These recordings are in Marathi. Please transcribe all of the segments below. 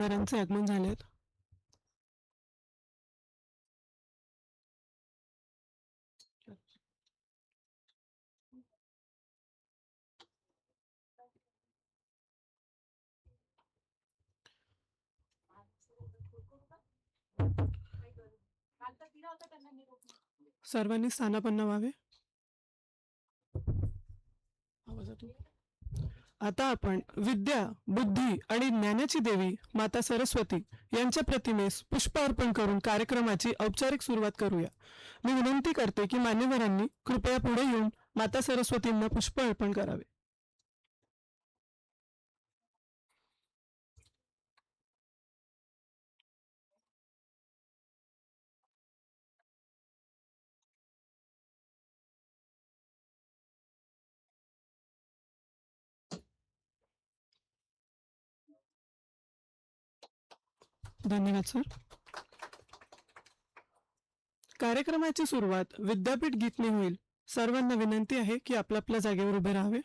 मान्यवरांचे आगमन झालेत. सर्वांनी स्थानापन्न व्हावे. आता आपण विद्या, बुद्धी आणि ज्ञानाची देवी माता सरस्वती यांच्या प्रतिमेस पुष्प अर्पण करून कार्यक्रमाची औपचारिक सुरुवात करूया. मी विनंती करते की मान्यवरांनी कृपया पुढे येऊन माता सरस्वतींना पुष्प अर्पण करावे. धन्यवाद सर. कार्यक्रमाची सुरुवात विद्यापीठ गीतने होईल. सर्वांना विनंती आहे की आपल्या जागेवर उभे राहावे.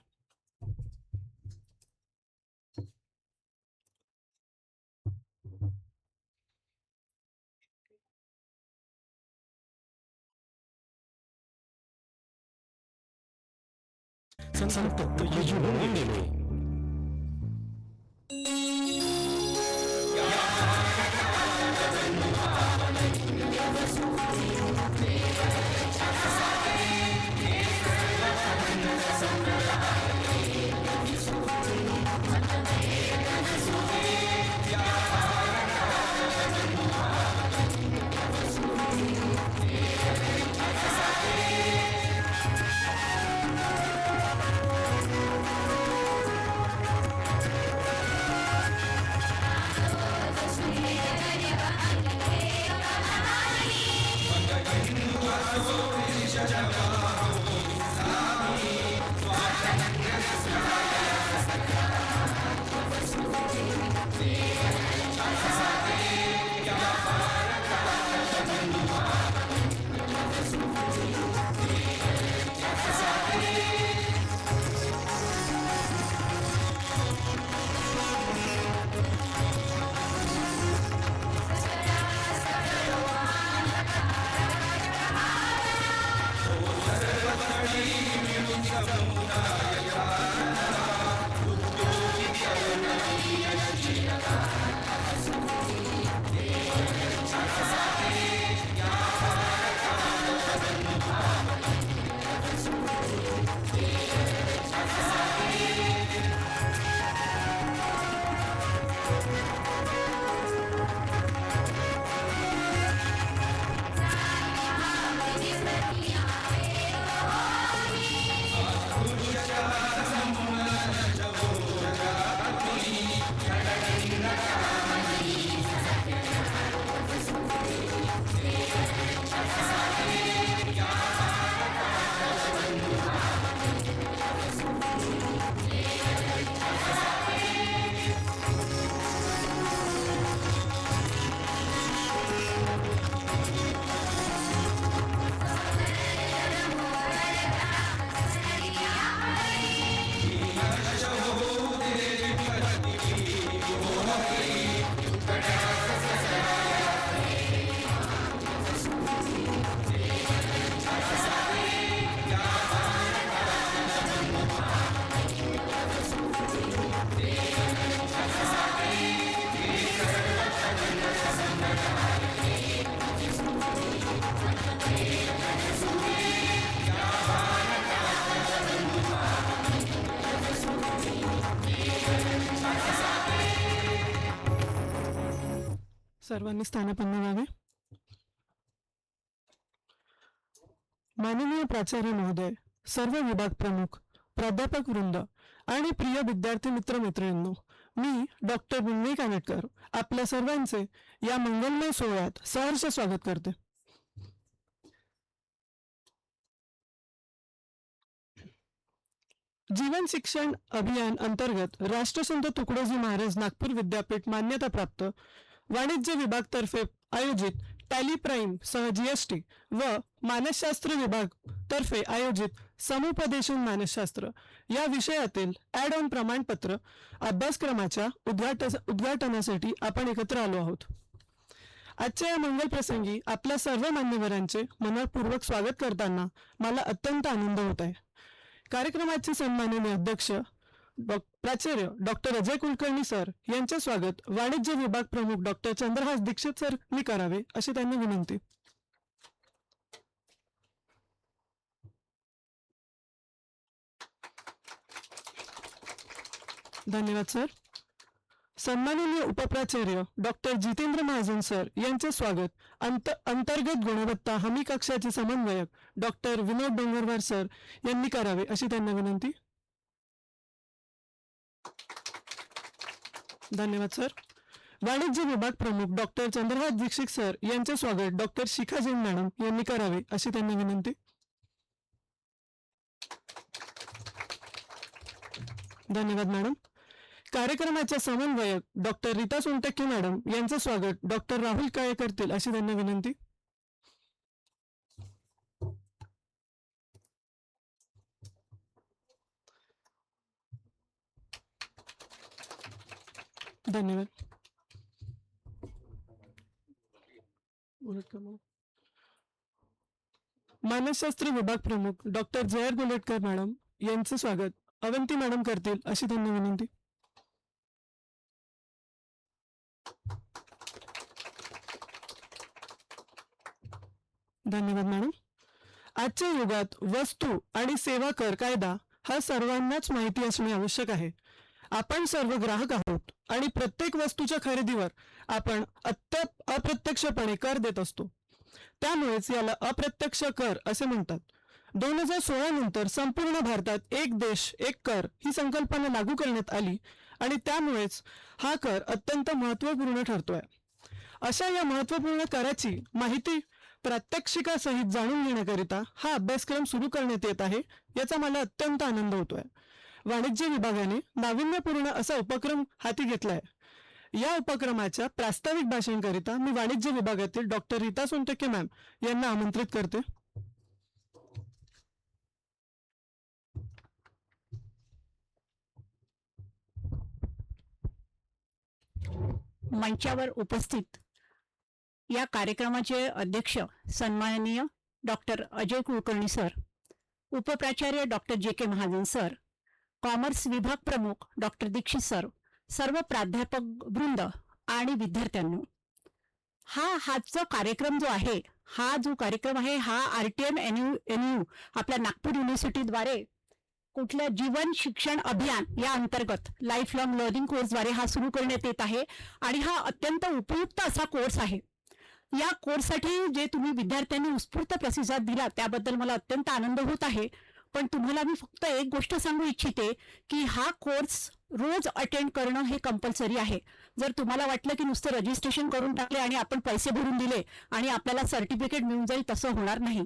सर्वांनी स्थानापन्न व्हावे. माननीय प्राचार्य महोदय, सर्व विभाग प्रमुख, प्राध्यापक वृंद आणि प्रिय विद्यार्थी मित्रमैत्रिणींनो, मी डॉक्टर मृण्मयी कानेटकर आपल्या सर्वांचे या मंगलमय सोहळ्यात सहर्ष स्वागत करते. जीवन शिक्षण अभियान अंतर्गत राष्ट्रसंत तुकडोजी महाराज नागपूर विद्यापीठ मान्यताप्राप्त वाणिज्य विभाग तर्फे आयोजित टॅली प्राइम सह जीएसटी व मानसशास्त्र विभाग तर्फे आयोजित समुपदेशन मानसशास्त्र या विषयातील ॲड ऑन प्रमाणपत्र अभ्यासक्रमाच्या उद्घाटनासाठी आपण एकत्र आलो आहोत. आजच्या या मंगल प्रसंगी आपल्या सर्व मान्यवरांचे मनपूर्वक स्वागत करताना मला अत्यंत आनंद होत आहे. कार्यक्रमाचे सन्माननीय अध्यक्ष प्राचार्य डॉक्टर अजय कुलकर्णी सर यांचे स्वागत वाणिज्य विभाग प्रमुख डॉक्टर चंद्रहास दीक्षित सर मी करावे अशी त्यांनी विनंती. धन्यवाद सर. सन्माननीय उपप्राचार्य डॉक्टर जितेंद्र महाजन सर यांचे स्वागत अंतर्गत गुणवत्ता हमी कक्षाचे समन्वयक डॉक्टर विनोद डोंगरवार सर यांनी करावे अशी त्यांना विनंती. धन्यवाद सर. वाणिज्य विभाग प्रमुख डॉक्टर चंद्रहास दीक्षित सर यांचे स्वागत डॉक्टर शिखा जैन मॅडम यांनी करावे अशी त्यांना विनंती. धन्यवाद मॅडम. कार्यक्रमाच्या समन्वयक डॉक्टर रीता सोनटक्के मॅडम यांचे स्वागत डॉक्टर राहुल काळे करतील अशी त्यांना विनंती. धन्यवाद. मानसशास्त्र विभाग प्रमुख डॉक्टर जयर गोलेटकर मॅडम यांचे स्वागत अवंती मॅडम करतील अशी त्यांना विनंती. धन्यवाद मॅडम. आजच्या युगात वस्तू आणि सेवा कर कायदा हा सर्वांनाच माहिती असणे आवश्यक आहे. आपण सर्व ग्राहक आहोत आणि प्रत्येक वस्तूच्या खरेदीवर आपण अप्रत्यक्षपणे कर देत असतो. त्यामुळेच याला अप्रत्यक्ष कर असे म्हणतात. 2016 नंतर संपूर्ण भारतात एक देश एक कर ही संकल्पना लागू करण्यात आली आणि त्यामुळेच हा कर अत्यंत महत्त्वपूर्ण ठरतोय. अशा या महत्त्वपूर्ण कराची माहिती प्रात्यक्षिकासहित जाणून घेण्याकरिता हा अभ्यासक्रम सुरू करण्यात येत आहे याचा मला अत्यंत आनंद होतोय. वाणिज्य विभागाने नाविन्यपूर्ण असा उपक्रम हाती घेतलाय. या उपक्रमाच्या प्रास्ताविक भाषणाकरिता मी वाणिज्य विभागातील डॉक्टर रीता सोनटक्के मॅम यांना आमंत्रित करते. मंचावर उपस्थित या कार्यक्रमाचे अध्यक्ष सन्माननीय डॉक्टर अजय कुलकर्णी सर, उपप्राचार्य doctor J Mahajan sir, commerce विभाग प्रमुख डॉक्टर दीक्षित सर, सर्व प्राध्यापक वृंद आणि विद्यार्थ्यांनो, हाचा कार्यक्रम जो आहे हा RTM NU आपल्या नागपूर युनिव्हर्सिटीद्वारे कुठल्या जीवन शिक्षण अभियान या अंतर्गत लाईफ लॉंग लर्निंग कोर्सद्वारे हा सुरू करण्यात येत आहे आणि हा अत्यंत उपयुक्त असा कोर्स आहे. या कोर्ससाठी जे तुम्ही विद्यार्थ्यांनी उत्स्फूर्त प्रतिसाद दिला त्याबद्दल मला अत्यंत आनंद होत आहे. पण तुम्हाला मी फक्त एक गोष्ट सांगू इच्छिते की हा कोर्स रोज अटेंड करणं हे कंपल्सरी आहे. जर तुम्हाला वाटलं की नुसतं रजिस्ट्रेशन करून टाकले आणि आपण पैसे भरून दिले आणि आपल्याला सर्टिफिकेट मिळून जाईल, तसं होणार नाही.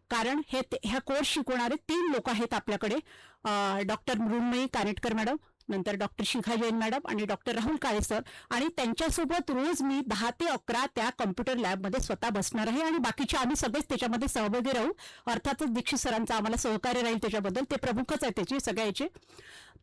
कारण ह्या कोर्स शिकवणारे 3 लोक आहेत आपल्याकडे, डॉक्टर मृण्मयी कानेटकर मॅडम, नंतर डॉक्टर शिखा जैन मॅडम आणि डॉक्टर राहुल काळे सर. आणि त्यांच्यासोबत रोज मी 10 ते 11 त्या कम्प्युटर लॅबमध्ये स्वतः बसणार आहे आणि बाकीचे आम्ही सगळेच त्याच्यामध्ये सहभागी राहू. अर्थातच दीक्षित सरांचा आम्हाला सहकार्य राहील त्याच्याबद्दल, ते प्रमुखच आहेत त्याचे सगळ्याचे.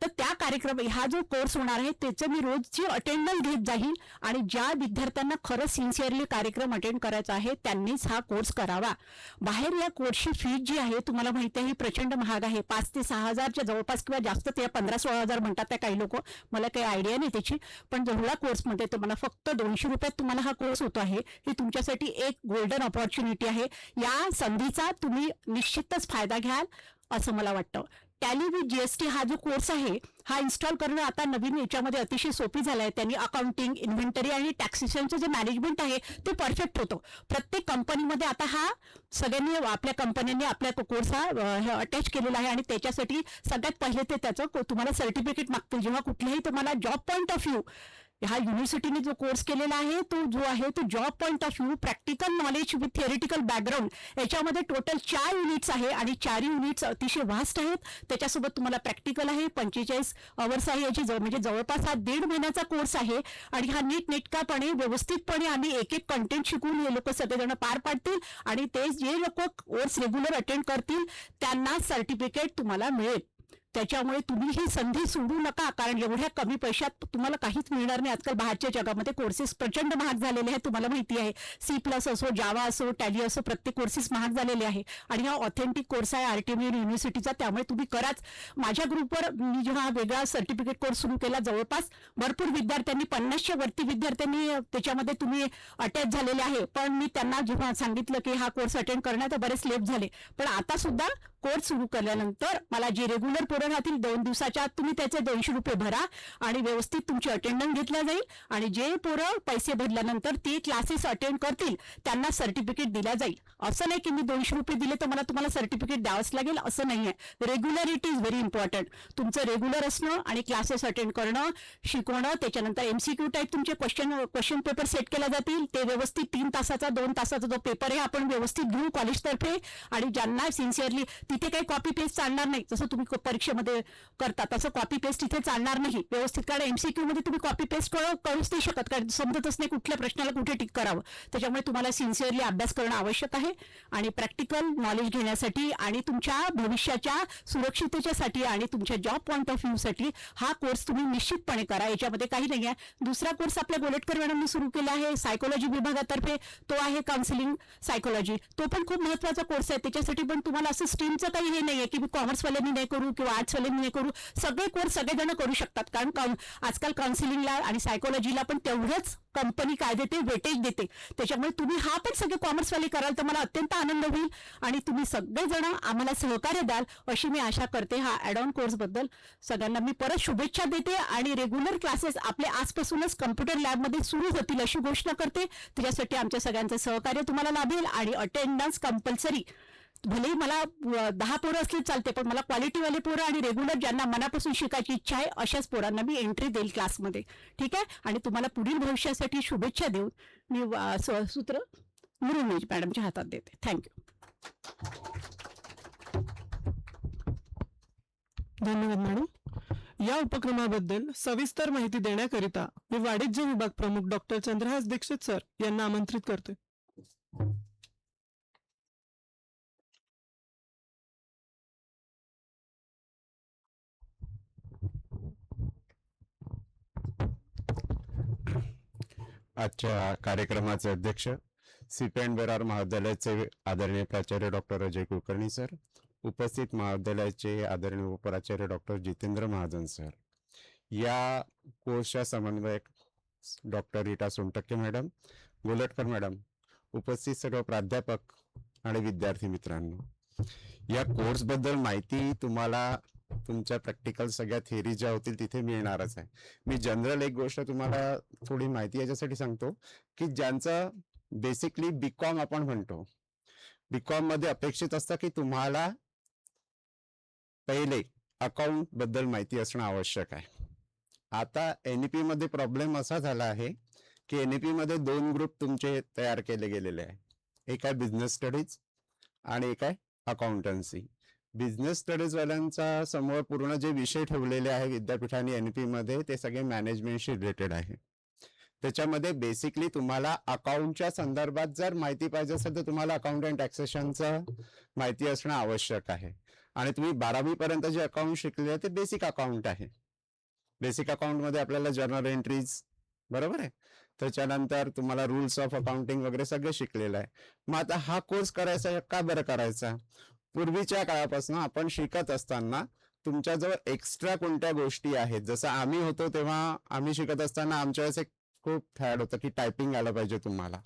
तर त्या कार्यक्रम हा जो कोर्स होणार आहे त्याचं मी रोजची अटेंडन्स घेत जाईल आणि ज्या विद्यार्थ्यांना खरंच सिन्सिअरली कार्यक्रम अटेंड करायचा आहे त्यांनीच हा कोर्स करावा. बाहेर या कोर्सची फी जी आहे तुम्हाला माहिती आहे ही प्रचंड महाग आहे. 5 ते 6 हजारच्या जवळपास किंवा जास्त, ते 15-16 हजार म्हणतात त्या काही लोक, मला काही आयडिया नाही त्याची. पण जेवढा कोर्समध्ये तुम्हाला फक्त 200 रुपयात तुम्हाला हा कोर्स होतो आहे. ही तुमच्यासाठी एक गोल्डन ऑपॉर्च्युनिटी आहे. या संधीचा तुम्ही निश्चितच फायदा घ्याल असं मला वाटतं. टॅली विथ GST हा जो कोर्स आहे हा इन्स्टॉल करणं आता नवीन याच्यामध्ये अतिशय सोपी झालं आहे. त्यांनी अकाउंटिंग, इन्व्हेंटरी आणि टॅक्सेशनचं जे मॅनेजमेंट आहे ते परफेक्ट होतं. प्रत्येक कंपनीमध्ये आता हा सगळ्यांनी आपल्या कंपन्यांनी आपल्या कोर्स हा अटॅच केलेला आहे आणि त्याच्यासाठी सगळ्यात पहिले ते त्याचं तुम्हाला सर्टिफिकेट मागतील. जेव्हा कुठल्याही तुम्हाला जॉब पॉईंट ऑफ व्ह्यू हा युनिव्हर्सिटीने जो कोर्स केलेला आहे तो जो आहे तो job point of view practical knowledge with theoretical background याच्यामध्ये टोटल 4 युनिट्स आहे आणि 4 युनिट्स अतिशय वास्ट आहेत. त्याच्यासोबत तुम्हाला प्रॅक्टिकल आहे 45 अवर्स आहे याची म्हणजे जवळपास हा 1.5 महिन्याचा कोर्स आहे आणि हा नीटनेटकापणे व्यवस्थितपणे आम्ही एक एक कंटेंट शिकून हे लोक सगळेजण पार पाडतील आणि ते जे लोक कोर्स रेग्युलर अटेंड करतील त्यांना सर्टिफिकेट तुम्हाला मिळेल. त्याच्यामुळे तुम्ही ही संधी सोडू नका, कारण एवढ्या कमी पैशात तुम्हाला काहीच मिळणार नाही. आजकाल बाहेरच्या जगामध्ये कोर्सेस प्रचंड महाग झालेले आहेत, तुम्हाला माहिती आहे. C+ असो, जावा असो, टॅली असो, प्रत्येक कोर्सेस महाग झालेले आहे आणि हा ऑथेंटिक कोर्स आहे RTM युनिव्हर्सिटीचा. त्यामुळे तुम्ही कराच. माझ्या ग्रुपवर मी जेव्हा वेगळा सर्टिफिकेट कोर्स सुरू केला जवळपास भरपूर विद्यार्थ्यांनी 50च्या वरती विद्यार्थ्यांनी त्याच्यामध्ये तुम्ही अटॅच झालेले आहे. पण मी त्यांना जेव्हा सांगितलं की हा कोर्स अटेंड करण्यात बरेच लेट झाले, पण आता सुद्धा कोर्स सुरू केल्यानंतर मला जे रेग्युलर पोरं राहतील 2 दिवसाच्या आत तुम्ही त्याचे ₹200 भरा आणि व्यवस्थित तुमची अटेंडन्स घेतल्या जाईल आणि जे पोरं पैसे भरल्यानंतर ते क्लासेस अटेंड करतील त्यांना सर्टिफिकेट दिल्या जाईल. असं नाही की मी ₹200 दिले तर मला तुम्हाला सर्टिफिकेट द्यावंच लागेल, असं नाही आहे. Regularity is very important. तुमचं रेग्युलर असणं आणि क्लासेस अटेंड करणं, शिकवणं, त्याच्यानंतर MCQ टाईप तुमचे क्वेश्चन पेपर सेट केले जातील. ते व्यवस्थित 3 तासाचा 2 तासाचा जो पेपर आहे आपण व्यवस्थित घेऊ कॉलेजतर्फे आणि ज्यांना सिन्सिअरली तिथे काही कॉपी पेस्ट चालणार नाही. जसं तुम्ही परीक्षेमध्ये करता तसं कॉपी पेस्ट तिथे चालणार नाही व्यवस्थित, कारण MCQ मध्ये तुम्ही कॉपी पेस्ट करूच नाही शकत, कारण समजतच नाही कुठल्या प्रश्नाला कुठे टिक करावं. त्याच्यामुळे तुम्हाला सिन्सिअरली अभ्यास करणं आवश्यक आहे आणि प्रॅक्टिकल नॉलेज घेण्यासाठी आणि तुमच्या भविष्याच्या सुरक्षिततेच्यासाठी आणि तुमच्या जॉब पॉईंट ऑफ व्ह्यू साठी हा कोर्स तुम्ही निश्चितपणे करा. याच्यामध्ये काही नाही आहे. दुसरा कोर्स आपल्या गोलेटकर मॅडमने सुरू केला आहे सायकोलॉजी विभागातर्फे, तो आहे काउन्सिलिंग सायकोलॉजी. तो पण खूप महत्त्वाचा कोर्स आहे. त्याच्यासाठी पण तुम्हाला असं स्ट्रीमचं काही हे नाहीये की मी कॉमर्सवाल्यांनी नाही करू किंवा आर्ट्सवाल्यांनी नाही करू. सगळे कोर्स सगळेजण करू शकतात, कारण आजकाल काउन्सिलिंगला आणि सायकोलॉजीला पण तेवढंच कंपनी काय देते, वेटेज देते. त्याच्यामुळे तुम्ही हा पण सगळे कॉमर्सवाले कराल तर मला अत्यंत आनंद होईल आणि तुम्ही सगळेजण आम्हाला सहकार्य द्याल अशी मी आशा करते. हा ॲड ऑन कोर्स बद्दल सगळ्यांना मी परत शुभेच्छा देते आणि रेग्युलर क्लासेस आपले आजपासूनच कम्प्युटर लॅबमध्ये सुरू होतील अशी घोषणा करते. त्याच्यासाठी आमच्या सगळ्यांचं सहकार्य तुम्हाला लाभेल आणि अटेंडन्स कंपल्सरी. भलेही मला 10 पोरं असले चालते, पण मला क्वालिटीवाले पोरं आणि रेग्युलर ज्यांना मनापासून शिकायची इच्छा आहे अशाच पोरांना मी एंट्री देईल क्लासमध्ये. ठीक आहे. आणि तुम्हाला पुढील भविष्यासाठी शुभेच्छा देऊन मी सूत्र मुरुमेश मॅडमच्या हातात देते. थँक्यू. धन्यवाद मॅडम. या उपक्रमाबद्दल सविस्तर माहिती देण्याकरिता मी वाणिज्य विभाग प्रमुख डॉक्टर चंद्रहास दीक्षित सर यांना आमंत्रित करते. आजच्या कार्यक्रमाचे अध्यक्ष CPN बेरार महाविद्यालयाचे आदरणीय प्राचार्य डॉक्टर अजय कुलकर्णी सर, उपस्थित महाविद्यालयाचे आदरणीय उपप्राचार्य डॉक्टर जितेंद्र महाजन सर, या कोर्सच्या समन्वयक doctor Rita Sontakke madam, Golatkar madam, उपस्थित सर्व प्राध्यापक आणि विद्यार्थी मित्रांनो, या कोर्स बद्दल माहिती तुम्हाला तुमच्या प्रॅक्टिकल सगळ्या थिअरी ज्या होतील तिथे मिळणारच आहे. मी जनरल एक गोष्ट तुम्हाला थोडी माहिती याच्यासाठी सांगतो की ज्यांचं बेसिकली BCom आपण म्हणतो, BCom मध्ये अपेक्षित असतं की तुम्हाला पहिले अकाउंट बद्दल माहिती असणं आवश्यक आहे. आता NEP मध्ये प्रॉब्लेम असा झाला आहे की NEP मध्ये 2 ग्रुप तुमचे तयार केले गेलेले आहे. एक आहे बिझनेस स्टडीज आणि एक आहे अकाउंटन्सी. बिझनेस स्टडीज वाल्यांचा समोर पूर्ण जे विषय ठेवलेले आहे विद्यापीठाने NEP मध्ये ते सगळे मॅनेजमेंटशी रिलेटेड आहे. त्याच्यामध्ये बेसिकली तुम्हाला अकाउंटच्या संदर्भात जर माहिती पाहिजे असेल तर तुम्हाला अकाउंट अँड टॅक्सेशनचं माहिती असणं आवश्यक आहे. आणि तुम्ही 12वी पर्यंत जे अकाउंट शिकले आहे ते बेसिक अकाउंट आहे. बेसिक अकाउंट मध्ये आपल्याला जर्नल एंट्रीज बरोबर आहे, त्याच्यानंतर तुम्हाला रूल्स ऑफ अकाउंटिंग वगैरे सगळं शिकलेलं आहे. मग आता हा कोर्स करायचा का बरं करायचा? पूर्वीच्या काळापासून आपण शिकत असताना तुमच्याजवळ एक्स्ट्रा कोणत्या गोष्टी आहेत, जसं आम्ही होतो तेव्हा आम्ही शिकत असताना आमच्या वेळेस एक खूप फॅड होतं की टायपिंग आलं पाहिजे तुम्हाला.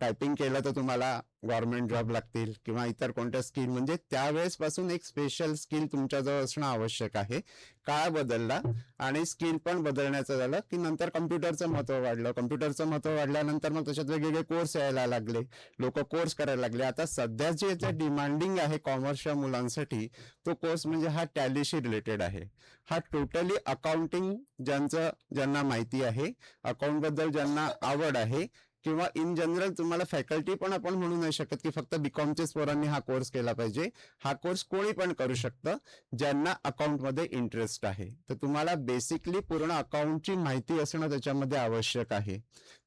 टायपिंग केलं तर तुम्हाला गव्हर्नमेंट जॉब लागतील किंवा इतर कोणत्या स्किल, म्हणजे त्यावेळेस पासून एक स्पेशल स्किल तुमच्याजवळ असणं आवश्यक आहे. काळ बदलला आणि स्किल पण बदलण्याचं झालं की नंतर कम्प्युटरचं महत्व वाढलं. कम्प्युटरचं महत्व वाढल्यानंतर मग त्याच्यात वेगवेगळे कोर्स यायला लागले, लोक कोर्स करायला लागले. आता सध्या जे डिमांडिंग आहे कॉमर्सच्या मुलांसाठी, तो कोर्स म्हणजे हा टॅलीशी रिलेटेड आहे. हा टोटली अकाउंटिंग ज्यांना माहिती आहे, अकाउंट बद्दल ज्यांना आवड आहे, किंवा इन जनरल तुम्हाला फॅकल्टी पण आपण म्हणू नाही शकत की फक्त बीकॉमच्याच पोरांनी हा कोर्स केला पाहिजे. हा कोर्स कोणी पण करू शकतं ज्यांना अकाउंटमध्ये इंटरेस्ट आहे. तर तुम्हाला बेसिकली पूर्ण अकाउंटची माहिती असणं त्याच्यामध्ये आवश्यक आहे.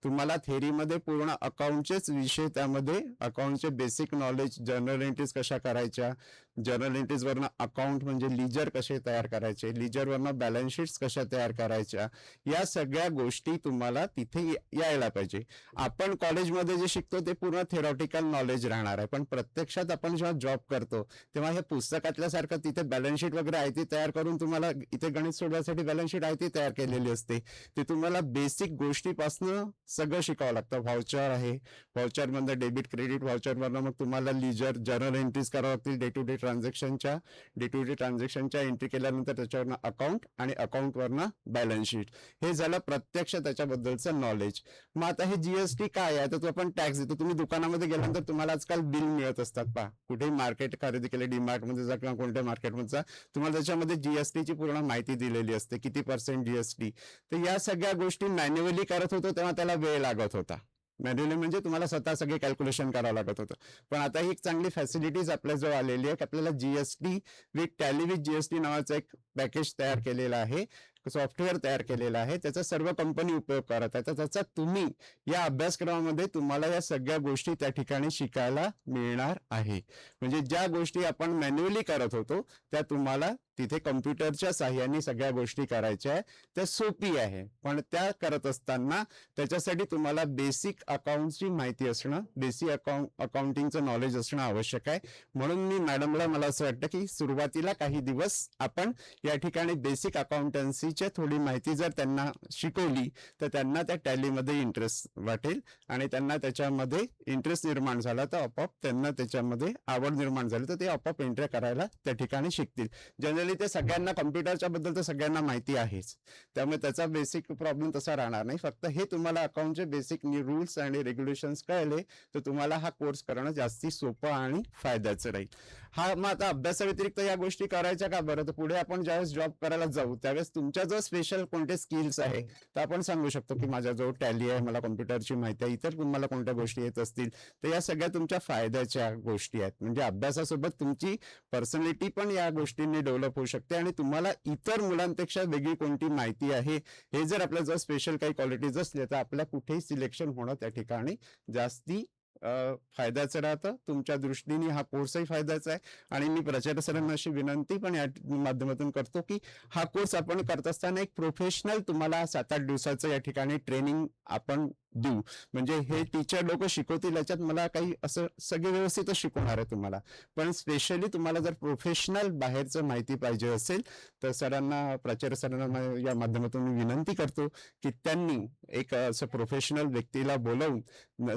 तुम्हाला थेरीमध्ये पूर्ण अकाउंटचेच विषय, त्यामध्ये अकाउंटचे बेसिक नॉलेज, जर्नल एंट्रीज कशा करायच्या, जर्नल एंट्रीज वरनं अकाउंट म्हणजे लिजर कसे तयार करायचे, लिजर वरनं बॅलन्स शीट्स कशा तयार करायच्या, या सगळ्या गोष्टी तुम्हाला तिथे यायला पाहिजे. आपण कॉलेजमध्ये जे शिकतो ते पूर्ण थेरॉटिकल नॉलेज राहणार आहे, पण प्रत्यक्षात आपण जेव्हा जॉब करतो तेव्हा हे पुस्तकातल्या सारखं तिथे बॅलन्स शीट वगैरे आहे ती तयार करून, तुम्हाला इथे गणित सोडवायसाठी बॅलन्स शीट आहे ती तयार केलेली असते. ते तुम्हाला बेसिक गोष्टीपासून सगळं शिकावं लागतं. व्हाउचर आहे, व्हाउचर मधनं डेबिट क्रेडिट, व्हाउचर मधनं मग तुम्हाला लिजर जर्नल एंट्रीज करावं लागतील, डे टू डे ट्रान्झॅक्शनच्या एंट्री केल्यानंतर त्याच्यावरनं अकाउंट आणि अकाउंट वरनं बॅलन्स शीट. हे झालं प्रत्यक्ष त्याच्याबद्दलचं नॉलेज. मग आता हे जीएसटी काय आहे, तर तो आपण टॅक्स देतो. तुम्ही दुकानामध्ये गेल्यानंतर तुम्हाला आजकाल बिल मिळत असतात. पहा, कुठेही मार्केट खरेदी केले, डीमार्ट मध्ये जा किंवा कोणत्या मार्केटमध्ये जा, तुम्हाला त्याच्यामध्ये जीएसटीची पूर्ण माहिती दिलेली असते, किती % जीएसटी. तर या सगळ्या गोष्टी मॅन्युअली करत होतो तेव्हा त्याला वेळ लागत होता. मॅन्युअली म्हणजे तुम्हाला स्वतः सगळे कॅल्क्युलेशन करावं लागत होतं. पण आता ही एक चांगली फॅसिलिटीज आपल्याजवळ आलेली आहे की आपल्याला GST with tally with GST नावाचं एक पॅकेज तयार केलेलं आहे, सॉफ्टवेअर तयार केलेलं आहे. त्याचा सर्व कंपनी उपयोग करत आहे. तर त्याचा तुम्ही या अभ्यासक्रमामध्ये तुम्हाला या सगळ्या गोष्टी त्या ठिकाणी शिकायला मिळणार आहे. म्हणजे ज्या गोष्टी आपण मॅन्युअली करत होतो त्या तुम्हाला तिथे कम्प्युटरच्या साह्याने सगळ्या गोष्टी करायच्या आहे. त्या सोपी आहे, पण त्या करत असताना त्याच्यासाठी तुम्हाला बेसिक अकाउंटची माहिती असणं, बेसिक अकाउंटिंगचं नॉलेज असणं आवश्यक आहे. म्हणून मी मॅडमला, मला असं वाटतं की सुरुवातीला काही दिवस आपण या ठिकाणी बेसिक अकाउंटन्सीची थोडी माहिती जर त्यांना शिकवली तर त्यांना त्या टॅलीमध्ये इंटरेस्ट वाटेल आणि त्यांना त्याच्यामध्ये इंटरेस्ट निर्माण झाला तर आपोआप त्यांना त्याच्यामध्ये आवड निर्माण झाली तर ते आपोआप एंट्री करायला त्या ठिकाणी शिकतील. जनरली ते सगळ्यांना कम्प्युटरच्या बद्दल तर सगळ्यांना माहिती आहेच, त्यामुळे त्याचा बेसिक प्रॉब्लेम तसा राहणार नाही. फक्त हे तुम्हाला अकाउंटचे बेसिक रूल्स आणि रेग्युलेशन्स कळले तर तुम्हाला हा कोर्स करणं जास्ती सोपं आणि फायद्याचं राहील. हा मग आता अभ्यासाव्यतिरिक्त या गोष्टी करायच्या का बरं, तर पुढे आपण ज्यावेळेस जॉब करायला जाऊ त्यावेळेस तुमच्या जर स्पेशल कोणते स्किल्स आहे तर आपण सांगू शकतो की माझ्याजवळ टॅली आहे, मला कम्प्युटरची माहिती आहे, इतर तुम्हाला कोणत्या गोष्टी येत असतील तर या सगळ्या तुमच्या फायद्याच्या गोष्टी आहेत. म्हणजे अभ्यासासोबत तुमची पर्सनॅलिटी पण या गोष्टींनी डेव्हलप होऊ शकते आणि तुम्हाला इतर मुलांपेक्षा वेगळी कोणती माहिती आहे हे जर आपल्याजवळ स्पेशल काही क्वालिटीज असल्या तर आपल्या कुठेही सिलेक्शन होणं त्या ठिकाणी जास्ती फायद्याचं राहतं. तुमच्या दृष्टीने हा कोर्सही फायद्याचा आहे. आणि मी प्राचार्य सरांना अशी विनंती पण या माध्यमातून करतो की हा कोर्स आपण करत असताना एक प्रोफेशनल तुम्हाला 7-8 दिवसाचं या ठिकाणी ट्रेनिंग आपण देऊ. म्हणजे हे टीचर लोक शिकवतील याच्यात मला काही असं सगळे व्यवस्थितच शिकवणार आहे तुम्हाला, पण स्पेशली तुम्हाला जर प्रोफेशनल बाहेरचं माहिती पाहिजे असेल तर सरांना, प्राचार्य सरांना या माध्यमातून मी विनंती करतो की त्यांनी एक असं प्रोफेशनल व्यक्तीला बोलवून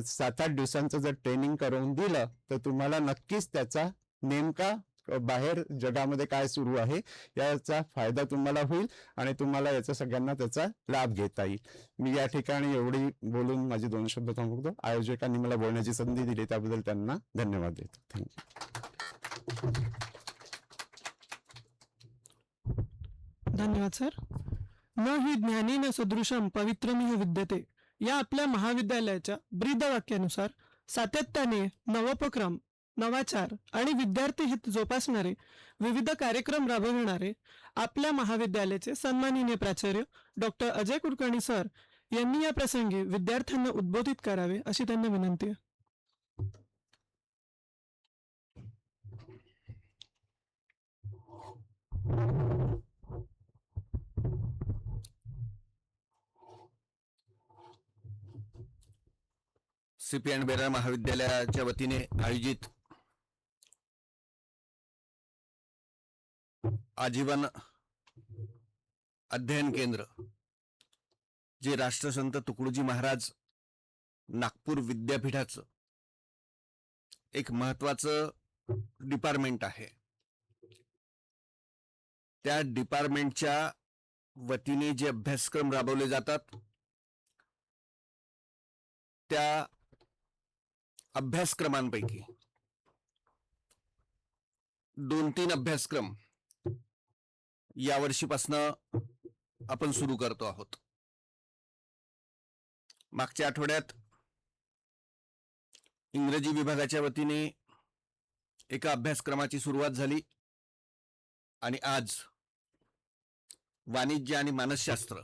7-8 दिवसांचं जर ट्रेनिंग करून दिलं तर तुम्हाला नक्कीच त्याचा नेमका बाहेर जगामध्ये काय सुरू आहे याचा फायदा तुम्हाला होईल आणि तुम्हाला याचा सगळ्यांना त्याचा लाभ घेता येईल. मी या ठिकाणी एवढी बोलून माझे 2 शब्द थांबवतो. आयोजकांनी मला बोलण्याची संधी दिली त्याबद्दल त्यांना धन्यवाद देतो. थँक्यू. धन्यवाद सर. न हि ज्ञानी न सदृशम पवित्रमिह विद्यते या आपल्या महाविद्यालयाच्या ब्रीद वाक्यानुसार सातत्याने नवोपक्रम, नवाचार आणि विद्यार्थी हित जोपासणारे विविध कार्यक्रम राबविणारे आपल्या महाविद्यालयाचे सन्माननीय प्राचार्य डॉक्टर अजय कुलकर्णी सर यांनी या प्रसंगी विद्यार्थ्यांना उद्बोधित करावे अशी त्यांना विनंती आहे. सीपी अँड बेरार महाविद्यालयाच्या वतीने आयोजित आजीवन अध्ययन केंद्र जे राष्ट्रसंत तुकडोजी महाराज नागपूर विद्यापीठाचं एक महत्वाचं डिपार्टमेंट आहे. त्या डिपार्टमेंटच्या वतीने जे अभ्यासक्रम राबवले जातात त्या अभ्यासक्रमांपैकी 2-3 अभ्यासक्रम या वर्षीपासनं आपण सुरू करतो आहोत. मागच्या आठवड्यात इंग्रजी विभागाच्या वतीने एका अभ्यासक्रमाची सुरुवात झाली आणि आज वाणिज्य आणि मानसशास्त्र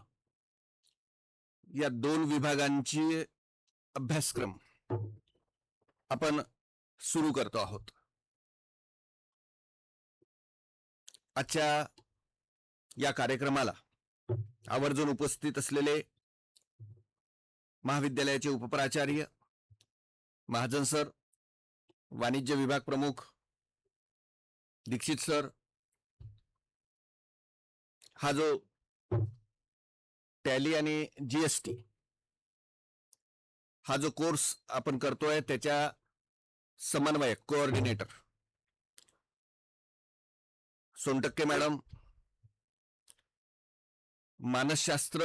या 2 विभागांची अभ्यासक्रम आपण सुरू करतो आहोत. आजच्या या कार्यक्रमाला आवर्जून उपस्थित असलेले महाविद्यालयाचे उपप्राचार्य महाजन सर, वाणिज्य विभाग प्रमुख दीक्षित सर, हा जो टॅली आणि जीएसटी हा जो कोर्स आपण करतोय त्याच्या समन्वयक कोऑर्डिनेटर सोनटक्के मॅडम, मानसशास्त्र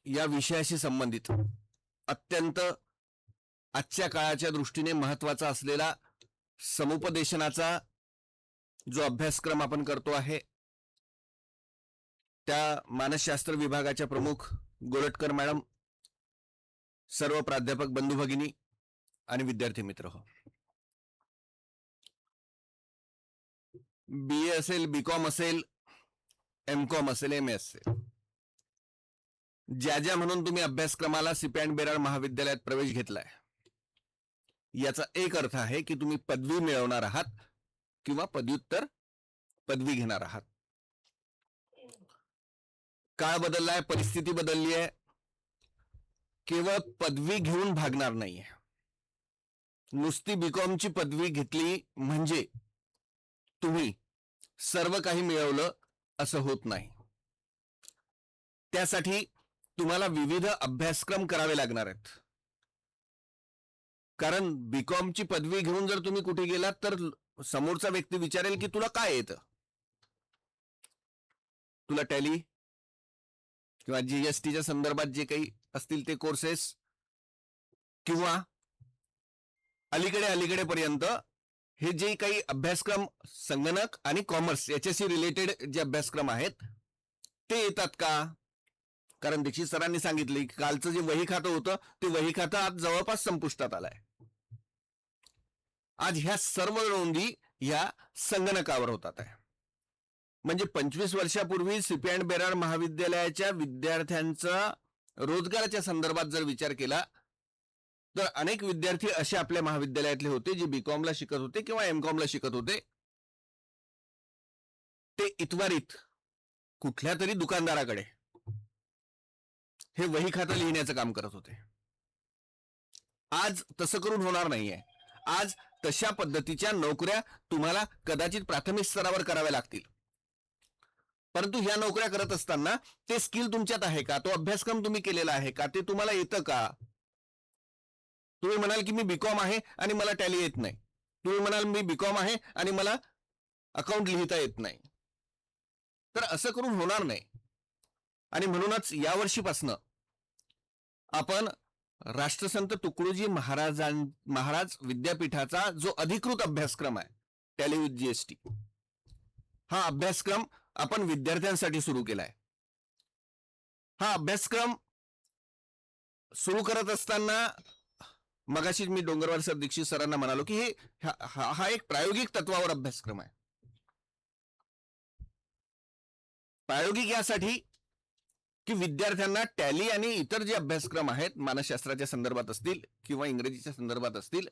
या विषयाशी संबंधित अत्यंत आजच्या काळाच्या दृष्टीने महत्वाचा असलेला समुपदेशनाचा जो अभ्यासक्रम आपण करतो आहे त्या मानसशास्त्र विभागाच्या प्रमुख गोरटकर मॅडम, सर्व प्राध्यापक बंधू भगिनी आणि विद्यार्थी मित्र हो, BA असेल, बीकॉम असेल, एमकॉम असेल, MA असेल, ज्या म्हणून तुम्ही अभ्यासक्रमाला सीपी अँड बेराड महाविद्यालयात प्रवेश घेतलाय याचा एक अर्थ आहे की तुम्ही पदवी मिळवणार आहात किंवा पदव्युत्तर पदवी घेणार आहात. काळ बदललाय, परिस्थिती बदलली आहे. केवळ पदवी घेऊन भागणार नाहीये. नुसती बीकॉमची पदवी घेतली म्हणजे तुम्ही सर्व काही मिळवलं असं होत नाही. त्यासाठी तुम्हाला विविध अभ्यासक्रम करावे लागणार आहेत. कारण बीकॉमची पदवी घेऊन जर तुम्ही कुठे गेलात तर समोरचा व्यक्ती विचारेल की तुला काय येतं. तुला टॅली किंवा जीएसटीच्या संदर्भात जे काही असतील ते कोर्सेस किंवा अलीकडे पर्यंत हे जे काही अभ्यासक्रम संगणक आणि कॉमर्स याच्याशी रिलेटेड जे अभ्यासक्रम आहेत ते येतात का. कारण दीक्षित सरांनी सांगितले की कालचं जे वही खातं होतं ते वही खातं आज जवळपास संपुष्टात आलंय. आज ह्या सर्व नोंदी ह्या संगणकावर होतात आहे. म्हणजे 25 वर्षापूर्वी सीपी अँड बेराड महाविद्यालयाच्या विद्यार्थ्यांचा रोजगाराच्या संदर्भात जर विचार केला तर अनेक विद्यार्थी असे आपल्या महाविद्यालयातले होते जे बीकॉमला शिकत होते किंवा एमकॉमला शिकत होते. ते इतवारीत कुठल्या तरी दुकानदाराकडे हे वही खातं लिहिण्याचं काम करत होते. आज तसं करून होणार नाहीये. आज तशा पद्धतीच्या नोकऱ्या तुम्हाला कदाचित प्राथमिक स्तरावर कराव्या लागतील. परंतु ह्या नोकऱ्या करत असताना ते स्किल तुमच्यात आहे का, तो अभ्यासक्रम तुम्ही केलेला आहे का, ते तुम्हाला येतं का. तुम्ही म्हणाल की मी बीकॉम आहे आणि मला टॅली येत नाही. तुम्ही म्हणाल मी बीकॉम आहे आणि मला अकाउंट लिहिता येत नाही. तर असं करून होणार नाही. आणि म्हणूनच या वर्षीपासनं आपण राष्ट्रसंत तुकडोजी महाराज विद्यापीठाचा जो अधिकृत अभ्यासक्रम आहे टॅली विथ जीएसटी हा अभ्यासक्रम आपण विद्यार्थ्यांसाठी सुरू केलाय. हा अभ्यासक्रम सुरू करत असताना मगाशी मी डोंगरवार सर दीक्षित सरांना म्हणालो की हा एक प्रायोगिक तत्वावर अभ्यासक्रम आहे. प्रायोगिक यासाठी की विद्यार्थ्यांना टॅली आणि इतर जे अभ्यासक्रम आहेत मानसशास्त्राच्या संदर्भात असतील किंवा इंग्रजीच्या संदर्भात असतील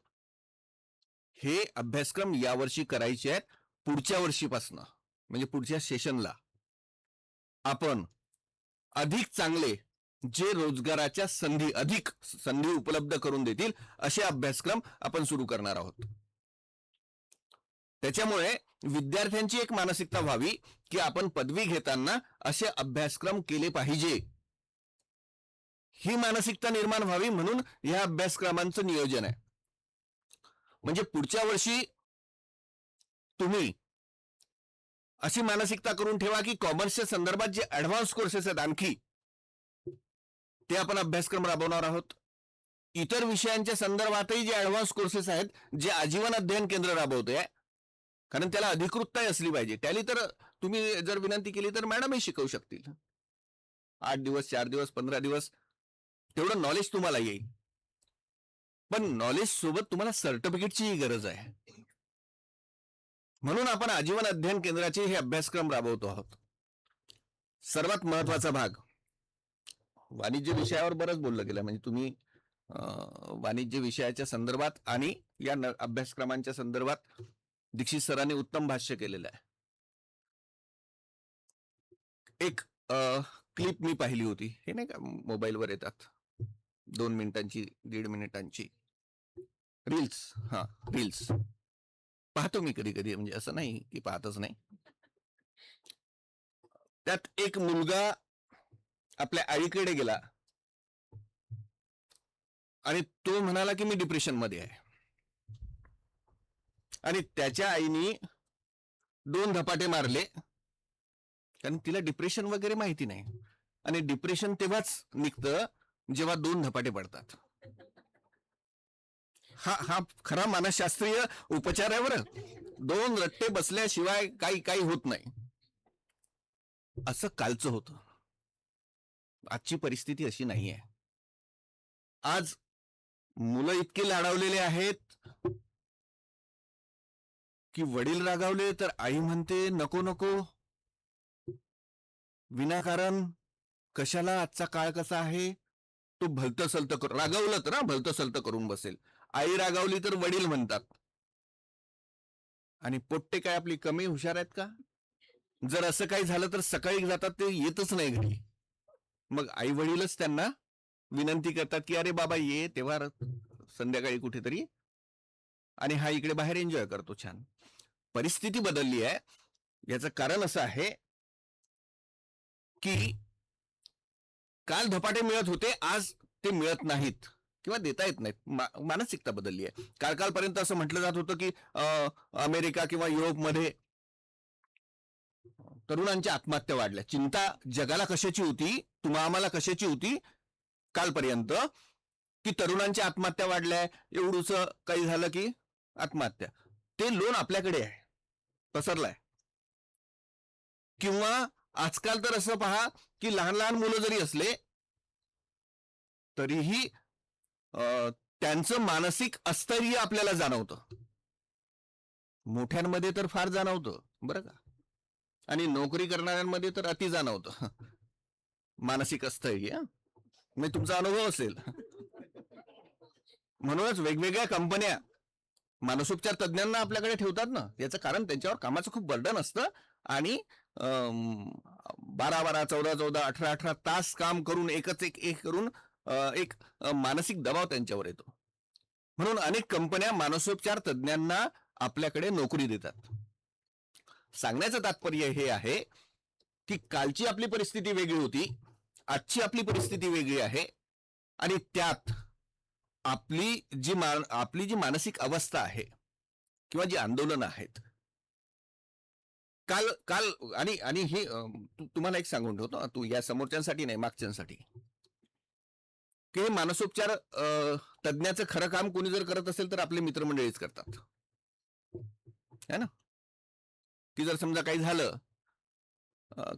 हे अभ्यासक्रम यावर्षी करायचे आहेत. पुढच्या वर्षीपासून म्हणजे पुढच्या सेशनला आपण अधिक चांगले जे रोजगाराच्या अधिक संधी उपलब्ध करून देतील असे अभ्यासक्रम आपण सुरू करणार आहोत. त्याच्यामुळे विद्यार्थ्यांची एक मानसिकता व्हावी की आपण पदवी घेताना असे अभ्यासक्रम केले पाहिजे. ही मानसिकता निर्माण व्हावी म्हणून या अभ्यासक्रमांचं नियोजन आहे. म्हणजे पुढच्या वर्षी तुम्ही अशी मानसिकता करून ठेवा की कॉमर्सच्या संदर्भात जे ऍडव्हान्स कोर्सेस आहेत आणखी ते आपण अभ्यासक्रम राबवणार आहोत. इतर विषयांच्या संदर्भातही जे ऍडव्हान्स कोर्सेस आहेत जे आजीवन अध्ययन केंद्र राबवतोय, कारण त्याला अधिकृतता असली पाहिजे. टॅली तर तुम्ही जर विनंती केली तर मॅडमही शिकवू शकतील. 8 दिवस, 4 दिवस, 15 दिवस तेवढं नॉलेज तुम्हाला येईल. पण नॉलेज सोबत तुम्हाला सर्टिफिकेटचीही गरज आहे. म्हणून आपण आजीवन अध्ययन केंद्राचे हे अभ्यासक्रम राबवतो आहोत. सर्वात महत्वाचा भाग, वाणिज्य विषयावर बरंच बोललं गेलं. म्हणजे तुम्ही वाणिज्य विषयाच्या संदर्भात आणि या अभ्यासक्रमांच्या संदर्भात दीक्षित सरांनी उत्तम भाष्य केलेलं आहे. एक क्लिप मी पाहिली होती, हे नाही का मोबाईलवर येतात 2 मिनिटांची 1.5 मिनिटांची रील्स. रील्स पाहतो मी कधी कधी, म्हणजे असं नाही की पाहतच नाही. त्यात एक मुलगा आपल्या आईकडे गेला आणि तो म्हणाला की मी डिप्रेशन मध्ये आहे. आणि त्याच्या आईनी 2 धपाटे मारले, कारण तिला डिप्रेशन वगैरे माहिती नाही. आणि डिप्रेशन तेव्हाच निघतं जेव्हा 2 धपाटे पडतात. हा खरा मानसशास्त्रीय उपचार आहे बरं. 2 रट्टे बसल्याशिवाय काही होत नाही. असं कालचं होतं. आजची परिस्थिती अशी नाहीये. आज मुलं इतके लाडावलेले आहेत की वडील रागावले तर आई म्हणते नको नको, विनाकारण कशाला, आजचा काळ कसा आहे. तो भलतं सलतं करून रागावलं तर भलतं सलतं करून बसेल. आई रागावली तर वडील म्हणतात. आणि पोट्टे काय आपली कमी हुशार आहेत का? जर असं काही झालं तर सकाळी जातात ते येतच नाही घरी. मग आई वडीलच त्यांना विनंती करतात की अरे बाबा ये तेव्हा संध्याकाळी कुठेतरी, आणि हा इकडे बाहेर एन्जॉय करतो छान. परिस्थिती बदलली आहे. याचं कारण असं आहे की काल धपाटे मिळत होते, आज ते मिळत नाहीत किंवा देता येत नाहीत. मानसिकता बदलली आहे. कालपर्यंत असं म्हटलं जात होतं की अमेरिका किंवा युरोपमध्ये तरुणांच्या आत्महत्या वाढल्या. चिंता जगाला कशाची होती, तुम्हा आम्हाला कशाची होती कालपर्यंत, की तरुणांच्या आत्महत्या वाढल्या, एवढूच काही झालं की आत्महत्या. ते लोन आपल्याकडे आहे, पसरलाय. किंवा आजकाल तर असं पहा की लहान लहान मुलं जरी असले तरीही त्यांचं मानसिक अस्थैर्य आपल्याला जाणवतं. मोठ्यांमध्ये तर फार जाणवतं बरं का, आणि नोकरी करणाऱ्यांमध्ये तर अति जाणवतं मानसिक अस्थैर्य. म्हणजे तुमचा अनुभव असेल. म्हणूनच वेगवेगळ्या कंपन्या मानसोपचार तज्ञांना आपल्याकडे ठेवतात ना. याचं कारण त्यांच्यावर कामाचं खूप बर्डन असतं आणि 12-12, 14-14, 18-18 तास काम करून एक करून एक मानसिक दबाव त्यांच्यावर येतो. म्हणून अनेक कंपन्या मानसोपचार तज्ञांना आपल्याकडे नोकरी देतात. सांगण्याचं तात्पर्य हे आहे की कालची आपली परिस्थिती वेगळी होती, आजची आपली परिस्थिती वेगळी आहे, आणि त्यात आपली जी मानसिक अवस्था आहे किंवा जी आंदोलन आहेत काल आणि हे तुम्हाला एक सांगून ठेवतो, तू या समोरच्यांसाठी नाही मागच्यांसाठी, की हे मानसोपचार तज्ञाचं खरं काम कोणी जर करत असेल तर आपले मित्रमंडळीच करतात, है ना. की जर समजा काही झालं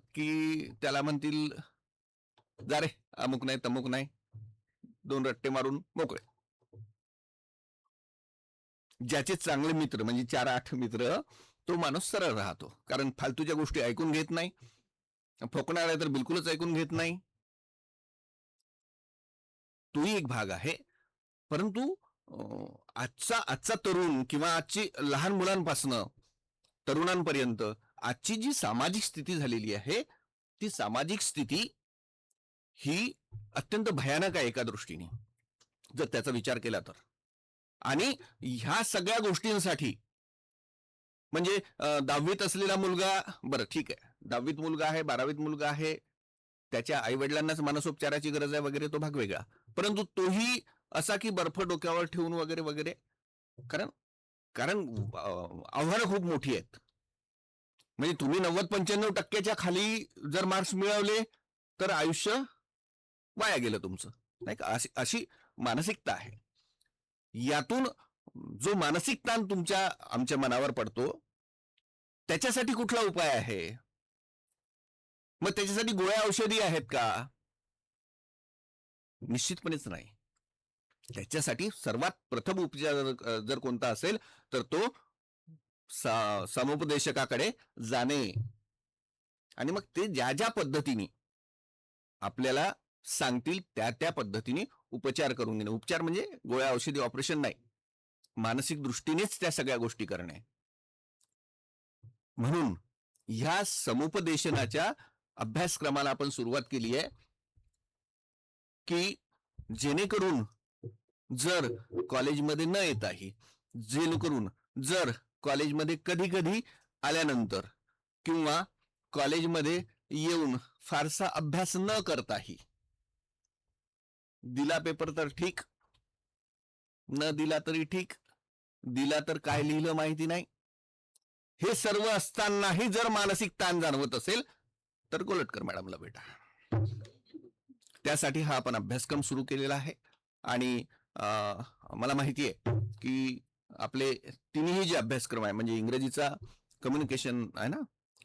की त्याला म्हणतील जा रे, अमुक नाही तमुक नाही, 2 रट्टे मारून मोकळे. ज्याचे चांगले मित्र म्हणजे 4-8 मित्र, तो माणूस सरळ राहतो, कारण फालतूच्या गोष्टी ऐकून घेत नाही. फोकणाऱ्या तर बिलकुलच ऐकून घेत नाही. तोही एक भाग आहे. परंतु आजचा तरुण किंवा आजची लहान मुलांपासनं तरुणांपर्यंत आजची जी सामाजिक स्थिती झालेली आहे, ती सामाजिक स्थिती ही अत्यंत भयानक आहे एका दृष्टीने जर त्याचा विचार केला तर. आणि ह्या सगळ्या गोष्टींसाठी म्हणजे 10वीत असलेला मुलगा, बरं ठीक आहे, 10वीत मुलगा आहे, 12वीत मुलगा आहे, त्याच्या आई वडिलांनाच मानसोपचाराची गरज आहे वगैरे, तो भाग वेगळा. परंतु तोही असा की बर्फ डोक्यावर ठेवून वगैरे वगैरे, कारण कारण आव्हानं खूप मोठी आहेत. म्हणजे तुम्ही 90-95% खाली जर मार्क्स मिळवले तर आयुष्य वाया गेलं तुमचं, नाही का? अशी अशी मानसिकता आहे. यातून जो मानसिक ताण आमच्या मनावर पडतो, त्याच्यासाठी कुठला उपाय आहे? मग त्याच्यासाठी गोळ्या औषधी आहेत का? निश्चितपणेच नाही. त्याच्यासाठी सर्वात प्रथम उपचार जर कोणता असेल तर तो समुपदेशकाकडे जाणे, आणि मग ते ज्या ज्या पद्धतीने आपल्याला सांगतील त्या पद्धतीने उपचार करून घेणे. उपचार म्हणजे गोळ्या औषधी ऑपरेशन नाही, मानसिक दृष्टीनेच त्या सगळ्या गोष्टी करणे. म्हणून ह्या समुपदेशनाच्या अभ्यासक्रमाला आपण सुरुवात केली आहे की जेणेकरून जर कॉलेजमध्ये न येताही, जेणेकरून जर कॉलेजमध्ये कधी कधी आल्यानंतर किंवा कॉलेजमध्ये येऊन फारसा अभ्यास न करताही, दिला पेपर तर ठीक, न दिला तरी ठीक, दिला तर काय लिहिलं माहिती नाही, हे सर्व असतानाही जर मानसिक ताण जाणवत असेल तर गोलटकर मॅडमला भेटा. त्यासाठी हा आपण अभ्यासक्रम सुरू केलेला आहे. आणि मला माहिती आहे की आपले तिन्ही जे अभ्यासक्रम आहे, म्हणजे इंग्रजीचा कम्युनिकेशन आहे ना,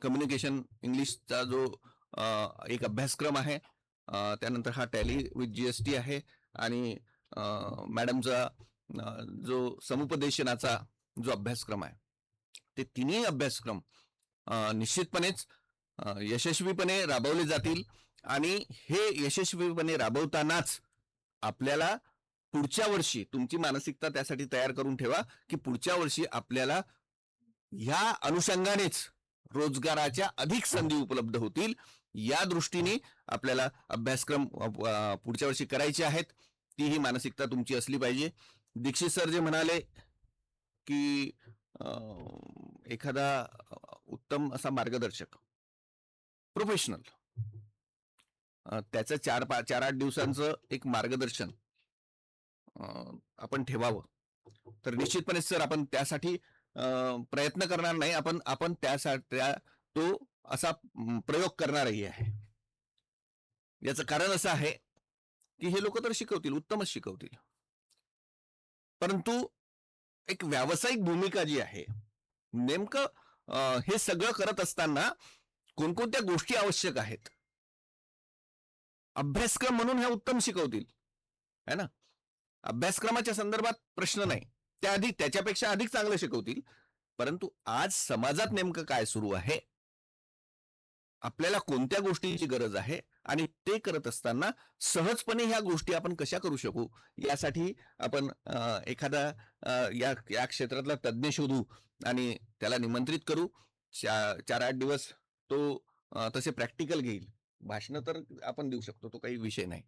कम्युनिकेशन इंग्लिशचा जो एक अभ्यासक्रम आहे, त्यानंतर हा टॅली विथ जीएसटी आहे, आणि मॅडमचा जो समुपदेशनाचा जो अभ्यासक्रम आहे, ते तिन्ही अभ्यासक्रम निश्चितपणेच यशस्वीपणे राबवले जातील. आणि हे यशस्वीपणे राबवतानाच आपल्याला पुढच्या वर्षी, तुमची मानसिकता त्यासाठी तयार करून ठेवा की पुढच्या वर्षी आपल्याला ह्या अनुषंगानेच रोजगाराच्या अधिक संधी उपलब्ध होतील. या दृष्टीने आपल्याला अभ्यासक्रम पुढच्या वर्षी करायचे आहेत. ती ही मानसिकता तुमची असली पाहिजे. दीक्षित सर जे म्हणाले की एखादा उत्तम असा मार्गदर्शक, प्रोफेशनल, त्याचं 4-8 दिवसांचं एक मार्गदर्शन आपण ठेवावं, तर निश्चितपणे सर आपण त्यासाठी प्रयत्न करणार नाही, आपण त्यासाठी तो असा प्रयोग करणारही आहे. याचं कारण असं आहे की हे लोक तर शिकवतील, उत्तमच शिकवतील, परंतु एक व्यावसायिक भूमिका जी आहे, नेमकं हे सगळं करत असताना कोणकोणत्या गोष्टी आवश्यक आहेत. अभ्यासक्रम म्हणून ह्या उत्तम शिकवतील, है ना, अभ्यासक्रमाच्या संदर्भात प्रश्न नाही, त्याच्यापेक्षा अधिक चांगलं शिकवतील, परंतु आज समाजात नेमकं काय सुरू आहे, आपल्याला कोणत्या गोष्टीची गरज आहे, आणि ते करत असताना सहजपणे ह्या गोष्टी आपण कशा करू शकू, यासाठी आपण एखादा या क्षेत्रातला तज्ञ शोधू आणि त्याला निमंत्रित करू. 4-8 दिवस तो तसे प्रॅक्टिकल घेईल. भाषण तर आपण देऊ शकतो, तो काही विषय नाही.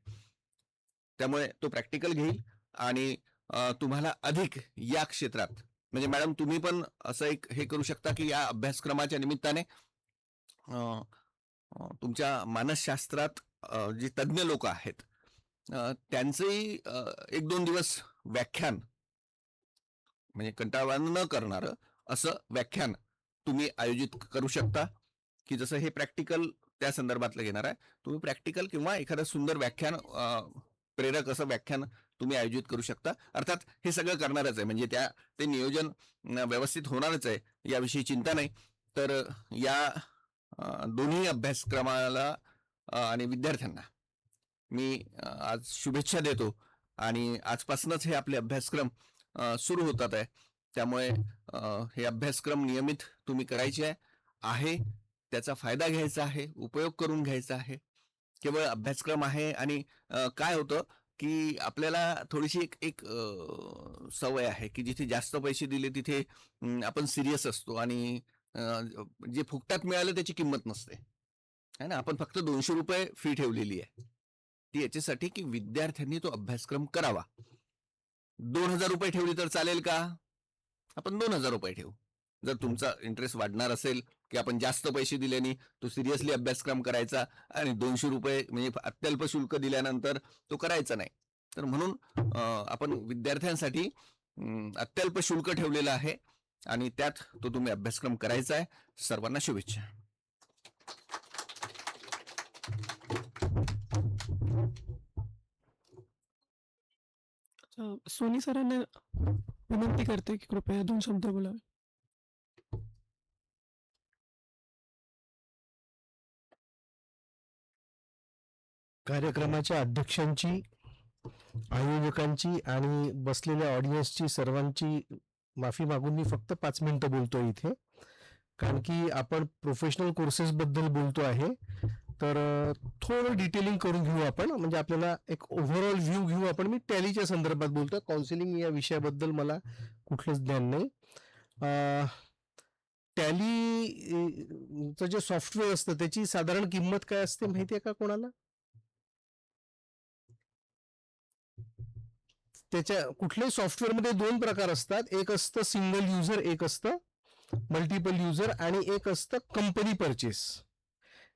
त्यामुळे तो प्रॅक्टिकल घेईल आणि तुम्हाला अधिक या क्षेत्रात, म्हणजे मॅडम तुम्ही पण असं एक हे करू शकता की या अभ्यासक्रमाच्या निमित्ताने तुमच्या मानसशास्त्रात जे तज्ञ लोक आहेत त्यांचंही 1-2 दिवस व्याख्यान, म्हणजे कंटाळा न करणारं असं व्याख्यान तुम्ही आयोजित करू शकता, की जसं हे प्रॅक्टिकल त्या संदर्भातलं घेणार आहे, तुम्ही प्रॅक्टिकल किंवा एखादं सुंदर व्याख्यान, प्रेरक असं व्याख्यान तुम्ही आयोजित करू शकता. अर्थात हे सगळं करणारच आहे, म्हणजे ते नियोजन व्यवस्थित होणारच आहे, याविषयी चिंता नाही. तर या दोन्ही अभ्यासक्रमाला आणि विद्यार्थ्यांना मी आज शुभेच्छा देतो. आणि आजपासूनच हे आपले अभ्यासक्रम सुरू होतात आहे, त्यामुळे हे अभ्यासक्रम नियमित तुम्ही करायचे आहे, त्याचा फायदा घ्यायचा आहे, उपयोग करून घ्यायचा आहे. केवळ अभ्यासक्रम आहे आणि काय होतं की आपल्याला थोडीशी एक सवय आहे की जिथे जास्त पैसे दिले तिथे आपण सिरियस असतो, आणि जे फुकटात मिळालं त्याची किंमत नसते, है ना. आपण फक्त 200 रुपये फी ठेवलेली आहे, ती याच्यासाठी की विद्यार्थ्यांनी तो अभ्यासक्रम करावा. 2000 रुपये ठेवली तर चालेल का? आपण 2000 रुपये ठेवू. जर तुमचा इंटरेस्ट वाढणार असेल की आपण जास्त पैसे दिल्याने तो सिरियसली अभ्यासक्रम करायचा आणि 200 रुपये म्हणजे अत्यल्प शुल्क दिल्यानंतर तो करायचा नाही. तर म्हणून आपण विद्यार्थ्यांसाठी अत्यल्प शुल्क ठेवलेलं आहे आणि त्यात तो तुम्ही अभ्यासक्रम करायचा आहे. सर्वांना शुभेच्छा. सोनी सरांना विनंती करते की कृपया 2 शब्द बोलावे. कार्यक्रमाच्या अध्यक्षांची, आयोजकांची आणि बसलेल्या ऑडियन्सची सर्वांची माफी मागून मी फक्त 5 मिनिटं बोलतोय इथे, कारण की आपण प्रोफेशनल कोर्सेस बद्दल बोलतो आहे. तर थोडं डिटेलिंग करून घेऊ आपण, म्हणजे आपल्याला एक ओव्हरऑल व्ह्यू घेऊ आपण. मी टॅलीच्या संदर्भात बोलतोय, काउन्सिलिंग या विषयाबद्दल मला कुठलंच ज्ञान नाही. टॅलीचं जे सॉफ्टवेअर असतं त्याची साधारण किंमत काय असते माहिती आहे का कोणाला? त्याच्या कुठल्याही सॉफ्टवेअरमध्ये 2 प्रकार असतात. एक असतं सिंगल युजर, एक असतं मल्टिपल युजर आणि एक असतं कंपनी परचेस.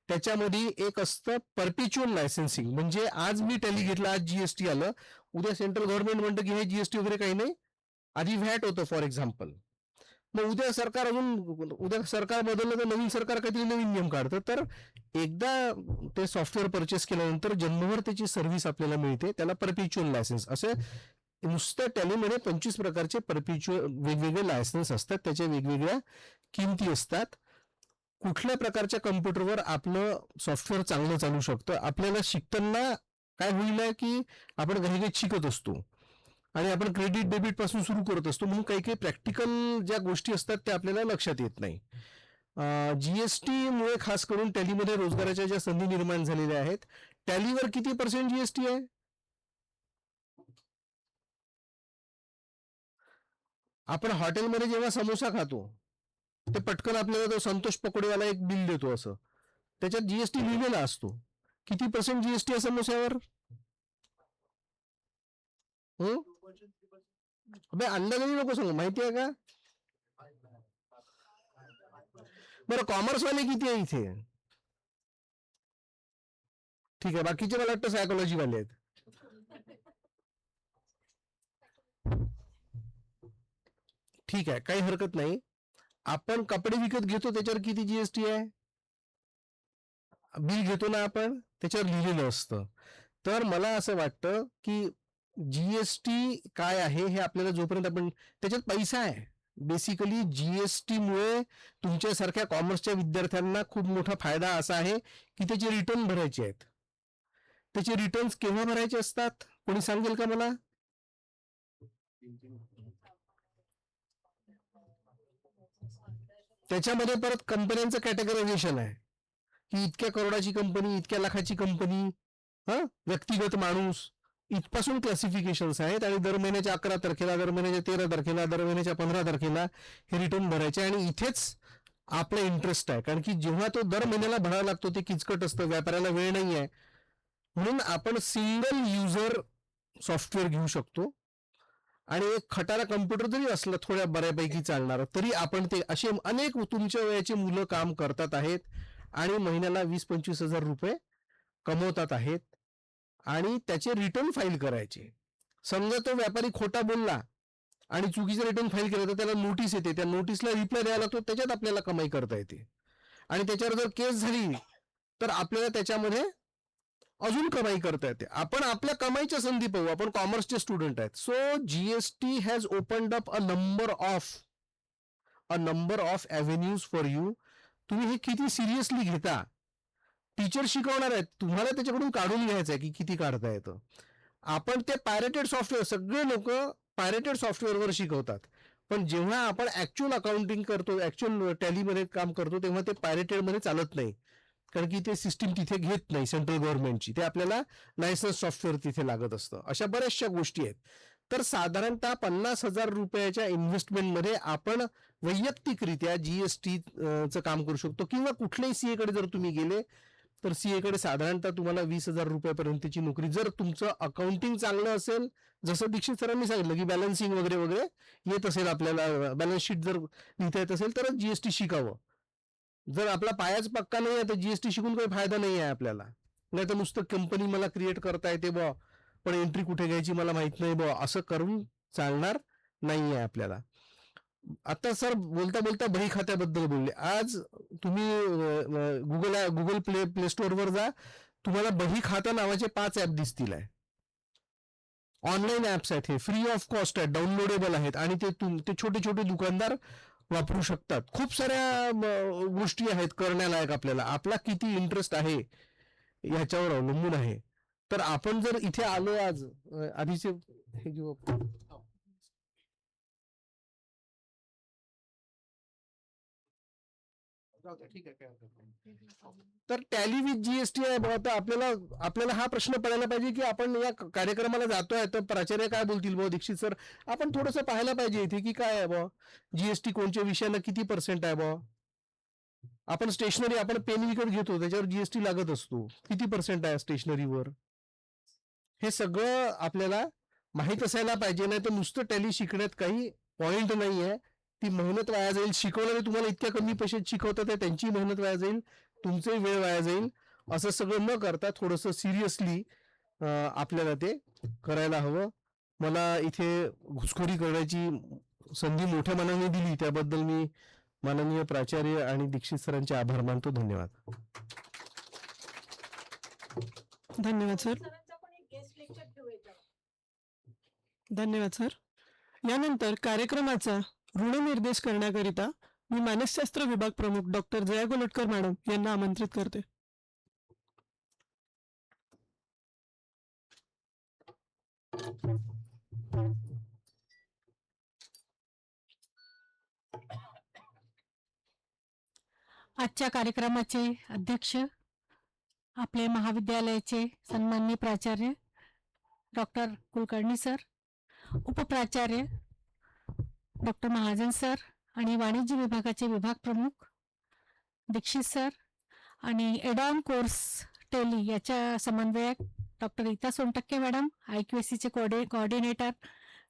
त्याच्यामध्ये एक असतं परपिच्युअल लायसन्सिंग, म्हणजे आज मी टॅली घेतला, आज जीएसटी आलं, उद्या सेंट्रल गव्हर्नमेंट म्हणतं की हे जीएसटी वगैरे काही नाही, आधी व्हॅट होतं फॉर एक्झाम्पल. मग उद्या सरकार बदललं तर नवीन सरकार काहीतरी नवीन नियम काढतं. तर एकदा ते सॉफ्टवेअर परचेस केल्यानंतर जन्मभर त्याची सर्व्हिस आपल्याला मिळते, त्याला परपिच्युअल लायसन्स असे. नुसत्या टॅलीमध्ये 25 प्रकारचे परपिच्युअल वेगवेगळे लायसन्स असतात, त्याच्या वेगवेगळ्या किमती असतात. कुठल्या प्रकारच्या कम्प्युटरवर आपलं सॉफ्टवेअर चांगलं चालू शकतं. आपल्याला शिकताना काय होईल की आपण घाईघाईत शिकत असतो आणि आपण क्रेडिट डेबिट पासून सुरू करत असतो, म्हणून काही काही प्रॅक्टिकल ज्या गोष्टी असतात त्या आपल्याला लक्षात येत नाही. जीएसटी मुळे खास करून टॅलीमध्ये रोजगाराच्या ज्या संधी निर्माण झालेल्या आहेत. टॅलीवर किती % जीएसटी आहे? आपण हॉटेलमध्ये जेव्हा समोसा खातो ते पटकन आपल्याला तो संतोष पकोडेवाला एक बिल देतो, असं त्याच्यात जीएसटी लिहिलेला असतो. किती % जीएसटी आहे समोस्यावर? अंदाजाने नको सांगू, माहिती आहे का? बरं, कॉमर्सवाले किती आहे इथे? ठीक आहे, बाकीचे मला वाटतं सायकोलॉजी वाले आहेत. ठीक आहे, काही हरकत नाही. आपण कपडे विकत घेतो त्याच्यावर किती जीएसटी आहे? बिल घेतो ना आपण, त्याच्यावर लिहिलेलं असतं. तर मला असं वाटतं की जीएसटी काय आहे हे आपल्याला जोपर्यंत आपण त्याच्यात पैसा आहे. बेसिकली जीएसटी मुळे तुमच्यासारख्या कॉमर्सच्या विद्यार्थ्यांना खूप मोठा फायदा असा आहे की त्याचे रिटर्न भरायचे आहेत. त्याचे रिटर्न्स केव्हा भरायचे असतात कोणी सांगेल का मला? त्याच्यामध्ये परत कंपन्यांचं कॅटेगरायझेशन आहे की इतक्या करोडाची कंपनी, इतक्या लाखाची कंपनी, व्यक्तिगत माणूस, इथपासून क्लासिफिकेशन्स आहेत. आणि दर महिन्याच्या 11 तारखेला, दर महिन्याच्या 13 तारखेला, दर महिन्याच्या 15 तारखेला हे रिटर्न भरायचे. आणि इथेच आपला इंटरेस्ट आहे, कारण की जेव्हा तो दर महिन्याला भरावा लागतो ते किचकट असतं, व्यापाऱ्याला वेळ नाही आहे. म्हणून आपण सिंगल युजर सॉफ्टवेअर घेऊ शकतो आणि एक खटारा कम्प्युटर जरी असला थोड्या बऱ्यापैकी चालणार, तरी आपण ते असे अनेक तुमच्या वयाची मुलं काम करतात आहेत आणि महिन्याला 20-25 हजार रुपये कमवतात आहेत आणि त्याचे रिटर्न फाईल करायचे. समजा तो व्यापारी खोटा बोलला आणि चुकीचं रिटर्न फाईल केलं तर त्याला नोटीस येते, त्या नोटीसला रिप्लाय द्यायला लागतो, त्याच्यात आपल्याला कमाई करता येते. आणि त्याच्यावर जर केस झाली तर आपल्याला त्याच्यामध्ये अजून कमाई करता येते. आपण आपल्या कमाईच्या संधी पाहू, आपण कॉमर्सचे स्टुडंट आहेत. So GST has opened up a number of avenues for you. तुम्ही हे किती सिरियसली घेता, टीचर शिकवणार आहेत, तुम्हाला त्याच्याकडून काढून घ्यायचं आहे की किती काढता येतं. आपण ते पायरेटेड सॉफ्टवेअर, सगळे लोक पायरेटेड सॉफ्टवेअरवर शिकवतात, पण जेव्हा आपण ऍक्च्युअल अकाउंटिंग करतो, ऍक्च्युअल टॅलीमध्ये काम करतो, तेव्हा ते पायरेटेडमध्ये चालत नाही, कारण की ते सिस्टीम तिथे घेत नाही सेंट्रल गव्हर्नमेंटची. ते आपल्याला लायसन्स सॉफ्टवेअर तिथे लागत असतं. अशा बऱ्याचशा गोष्टी आहेत. तर साधारणतः 50,000 रुपयाच्या इन्व्हेस्टमेंटमध्ये आपण वैयक्तिकरित्या जीएसटीचं काम करू शकतो. किंवा कुठल्याही सीए कडे जर तुम्ही गेले तर सीए कडे साधारणतः तुम्हाला 20,000 रुपयापर्यंतची नोकरी, जर तुमचं अकाउंटिंग चांगलं असेल, जसं दीक्षित सरांनी सांगितलं की बॅलन्सिंग वगैरे वगैरे येत असेल, आपल्याला बॅलन्स शीट जर लिहिता येत असेल तरच जीएसटी शिकावं. जर आपला पायाच पक्का नाही आहे तर जीएसटी शिकून काही फायदा नाही आहे आपल्याला. नाही तर नुसतं कंपनी मला क्रिएट करता येते बुवा, पण एंट्री कुठे घ्यायची मला माहित नाही बुवा, असं करून चालणार नाही आहे आपल्याला. आता सर बोलता बोलता बही खात्याबद्दल बोलले. आज तुम्ही गुगल प्ले स्टोअरवर जा, तुम्हाला बही खाता नावाचे 5 ऍप दिसतील आहे. ऑनलाईन ऍप्स आहेत, हे फ्री ऑफ कॉस्ट आहेत, डाउनलोडेबल आहेत आणि ते छोटे छोटे दुकानदार वापरू शकतात. खूप साऱ्या गोष्टी आहेत करण्यालायक. आपला किती इंटरेस्ट आहे ह्याच्यावर अवलंबून आहे. तर आपण जर इथे आलो आज आधीचे हे घेऊ आपण. तर टॅली विथ जीएसटी आहे बाबा. तर आपल्याला हा प्रश्न पडायला पाहिजे की आपण या कार्यक्रमाला जातोय तर प्राचार्य काय बोलतील बाबा दीक्षित सर, आपण थोडस पाहायला पाहिजे इथे की काय आहे बाबा, जीएसटी कोणत्या विषयाला किती % आहे बाबा. आपण स्टेशनरी, आपण पेन विकत घेतो त्याच्यावर जीएसटी लागत असतो, किती % आहे स्टेशनरीवर, हे सगळं आपल्याला माहित असायला पाहिजे. नाही तर नुसतं टॅली शिकण्यात काही पॉइंट नाही आहे. ती मेहनत वाया जाईल. शिकवणारे तुम्हाला इतक्या कमी पैशात शिकवतात आहे, त्यांची मेहनत वाया जाईल, तुमचाही वेळ वाया जाईल. असं सगळं न करता थोडंसं सिरियसली आपल्याला ते करायला हवं. मला इथे घुसखोरी करण्याची संधी मोठ्या मनाने दिली त्याबद्दल मी माननीय प्राचार्य आणि दीक्षित सरांचे आभार मानतो. धन्यवाद. धन्यवाद सर. धन्यवाद सर. यानंतर कार्यक्रमाचा ऋणनिर्देश करण्याकरिता मी मानसशास्त्र विभाग प्रमुख डॉक्टर जया गोलटकर मॅडम यांना आमंत्रित करते. आजच्या कार्यक्रमाचे अध्यक्ष आपले महाविद्यालयाचे सन्माननीय प्राचार्य डॉक्टर कुलकर्णी सर, उपप्राचार्य डॉक्टर महाजन सर आणि वाणिज्य विभागाचे विभाग प्रमुख दीक्षित सर आणि एडॉन कोर्स टेली याच्या समन्वयक डॉक्टर रीता सोनटक्के मॅडम, IQACचे कोऑर्डिनेटर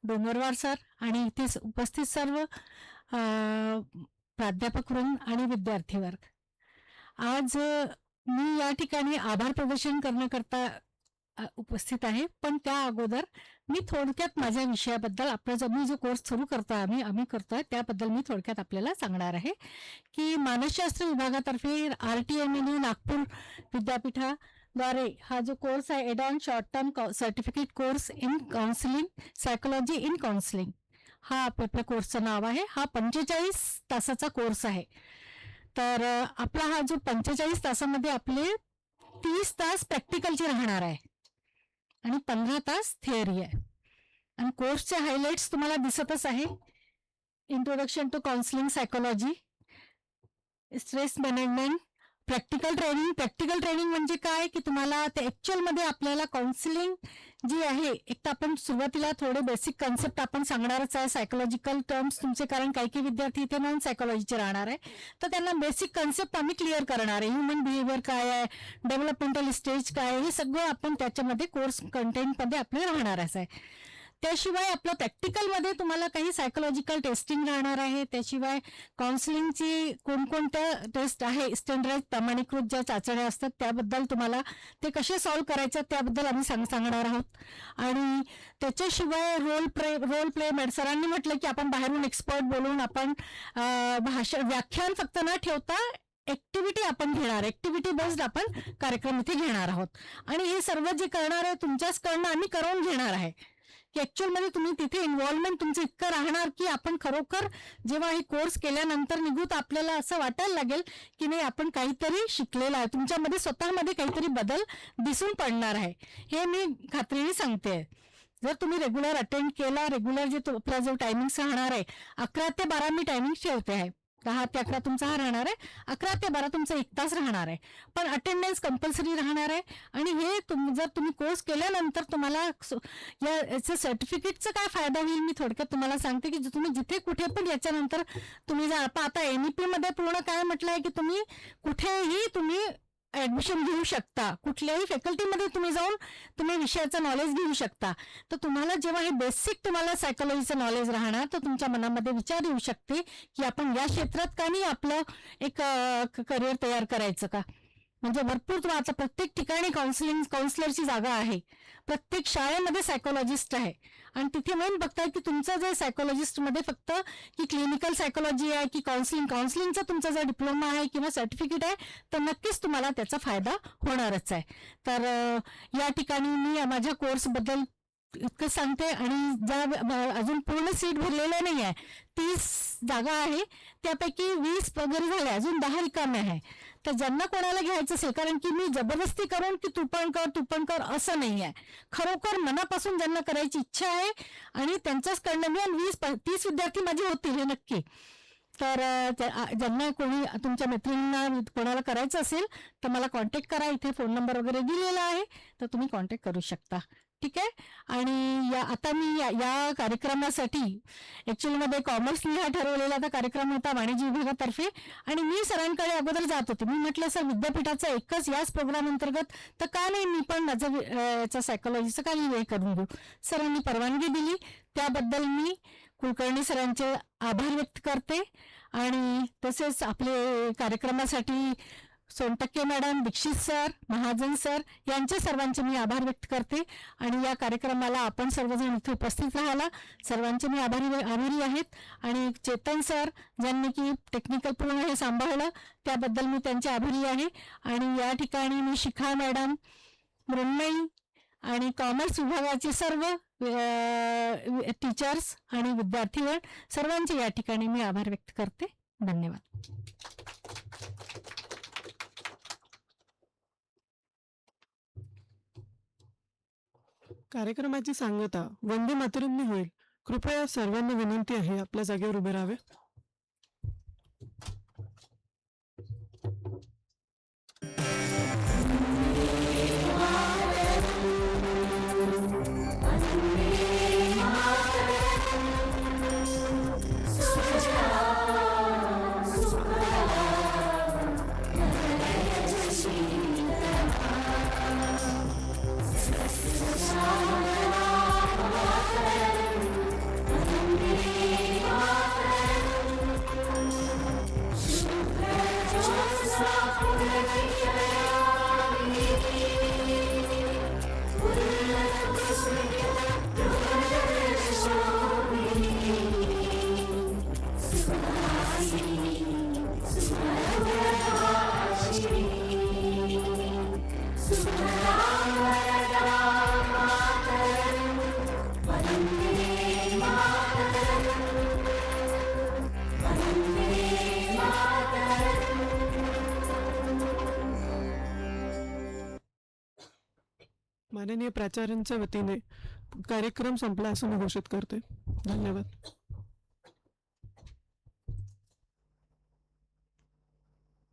डोंगरवार सर आणि इथे उपस्थित सर्व प्राध्यापक वृंद आणि विद्यार्थी वर्ग. आज मी या ठिकाणी आभार प्रदर्शन करण्याकरता उपस्थित आहे, पण त्या अगोदर मी थोडक्यात माझ्या विषयाबद्दल, मी जो कोर्स सुरू करतोय आम्ही करतोय त्याबद्दल मी थोडक्यात आपल्याला सांगणार आहे की मानसशास्त्र विभागातर्फे RTMNU नागपूर विद्यापीठाद्वारे हा जो कोर्स आहे add-on short term certificate course in counselling, psychology in counselling, हा आपल्या कोर्सचं नाव आहे. हा 45 तासाचा कोर्स आहे. तर आपला हा जो 45 तासामध्ये आपले 30 तास प्रॅक्टिकलचे राहणार आहे आणि 15 तास थिअरी आहे. आणि कोर्सचे हायलाइट्स तुम्हाला दिसतच आहे. Introduction to counselling psychology, stress management, practical training म्हणजे काय की तुम्हाला ते ऍक्च्युअल मध्ये आपल्याला काउन्सिलिंग जी आहे, एक तर आपण सुरुवातीला थोडे बेसिक कन्सेप्ट आपण सांगणारच आहे, सायकोलॉजिकल टर्म्स तुमचे, कारण काही काही विद्यार्थी इथे नॉन सायकोलॉजीचे राहणार आहे, तर त्यांना बेसिक कन्सेप्ट आम्ही क्लिअर करणार आहे. ह्युमन बिहेवियर काय आहे, डेव्हलपमेंटल स्टेज काय आहे, हे सगळं आपण त्याच्यामध्ये कोर्स कंटेंटमध्ये आपले राहणारच आहे. त्याशिवाय आपलं प्रॅक्टिकलमध्ये तुम्हाला काही सायकोलॉजिकल टेस्टिंग राहणार आहे. त्याशिवाय काउन्सिलिंगची कोणकोणत्या टेस्ट आहे, स्टँडर्डाइज प्रमाणीकृत ज्या चाचण्या असतात त्याबद्दल तुम्हाला ते कसे सॉल्व्ह करायचे त्याबद्दल आम्ही सांगणार आहोत. आणि त्याच्याशिवाय रोल प्ले सरांनी म्हटलं की आपण बाहेरून एक्सपर्ट बोलून आपण व्याख्यान फक्त न ठेवता ऍक्टिव्हिटी आपण घेणार, ऍक्टिव्हिटी बेस्ड आपण कार्यक्रम इथे घेणार आहोत. आणि हे सर्व जे करणार आहे तुमच्याचकडनं आम्ही करून घेणार आहे की ऍक्च्युअल मध्ये तुम्ही तिथे इन्व्हॉल्वमेंट तुमचं इतकं राहणार की आपण खरोखर जेव्हा हे कोर्स केल्यानंतर निघूत आपल्याला असं वाटायला लागेल की नाही आपण काहीतरी शिकलेलं आहे, तुमच्यामध्ये स्वतःमध्ये काहीतरी बदल दिसून पडणार आहे, हे मी खात्रीने सांगते. जर तुम्ही रेग्युलर अटेंड केला, रेग्युलर जे आपला जो टायमिंग राहणार आहे 11 ते 12 मी टायमिंग ठेवते आहे. 10 ते 11 तुमचा हा राहणार आहे, 11 ते 12 तुमचा 1 तास राहणार आहे, पण अटेंडन्स कंपल्सरी राहणार आहे. आणि हे जर तुम्ही कोर्स केल्यानंतर तुम्हाला याचं सर्टिफिकेटचा काय फायदा होईल मी थोडक्यात तुम्हाला सांगते की तुम्ही जिथे कुठे पण याच्यानंतर तुम्ही जर आता NEP मध्ये पूर्ण काय म्हटलंय की तुम्ही कुठेही तुम्ही ऍडमिशन घेऊ शकता, कुठल्याही फॅकल्टीमध्ये तुम्ही जाऊन तुम्ही विषयाचं नॉलेज घेऊ शकता. तर तुम्हाला जेव्हा हे बेसिक तुम्हाला सायकोलॉजीचं नॉलेज राहणार, तर तुमच्या मनामध्ये विचार येऊ शकते की आपण या क्षेत्रात का नाही आपलं एक करिअर तयार करायचं का. म्हणजे भरपूर तुम्हाला आता प्रत्येक ठिकाणी काउन्सिलरची जागा आहे, प्रत्येक शाळेमध्ये सायकोलॉजिस्ट आहे, आणि तिथे म्हणून बघताय की तुमचं जे सायकोलॉजिस्टमध्ये फक्त की क्लिनिकल सायकोलॉजी आहे की काउन्सिलिंगचा तुमचा जर डिप्लोमा आहे किंवा सर्टिफिकेट आहे, तर नक्कीच तुम्हाला त्याचा फायदा होणारच आहे. तर या ठिकाणी मी माझ्या कोर्सबद्दल इतकं सांगते. आणि ज्या अजून पूर्ण सीट भरलेल्या नाही आहे, 30 जागा आहे, त्यापैकी 20 वगैरे झाल्या, अजून 10 रिकामे आहे. तर ज्यांना कोणाला घ्यायचं असेल, कारण की मी जबरदस्ती करून की तू पण कर असं नाही आहे, खरोखर मनापासून ज्यांना करायची इच्छा आहे आणि त्यांच्याच कडनं मी 20-30 विद्यार्थी माझे होतील हे नक्की. तर ज्यांना कोणी तुमच्या मैत्रिणींना कोणाला करायचं असेल तर मला कॉन्टॅक्ट करा, इथे फोन नंबर वगैरे दिलेला आहे, तर तुम्ही कॉन्टॅक्ट करू शकता. ठीक आहे. आणि आता मी या कार्यक्रमासाठी ॲक्च्युअलीमध्ये कॉमर्सने हा ठरवलेला आता कार्यक्रम होता वाणिज्य विभागातर्फे, आणि मी सरांकडे अगोदर जात होते. मी म्हटलं सर विद्यापीठाचा एकच याच प्रोग्राम अंतर्गत तर का नाही मी पण माझं याचा सायकोलॉजीचं काही हे करून देऊ. सरांनी परवानगी दिली, त्याबद्दल मी कुलकर्णी सरांचे आभार व्यक्त करते. आणि तसेच आपले कार्यक्रमासाठी Sontakke madam, Dixit sir, Mahajan sir यांचे सर्वांचे मी आभार व्यक्त करते. आणि या कार्यक्रमाला आपण सर्वजण इथे उपस्थित राहिला, सर्वांचे मी आभारी आहेत. आणि चेतन सर ज्यांनी की टेक्निकल पूर्ण हे सांभाळलं, त्याबद्दल मी त्यांचे आभारी आहे. आणि या ठिकाणी मी शिखा मॅडम, मृण्मयी आणि कॉमर्स विभागाचे सर्व टीचर्स आणि विद्यार्थीगण सर्वांचे या ठिकाणी मी आभार व्यक्त करते. धन्यवाद. कार्यक्रमाची सांगता वंदे मातरमने होईल. कृपया सर्वांना विनंती आहे आपल्या जागेवर उभे राहावे. माननीय प्राचार्यांच्या वतीने कार्यक्रम संपला असं मी घोषित करते. धन्यवाद.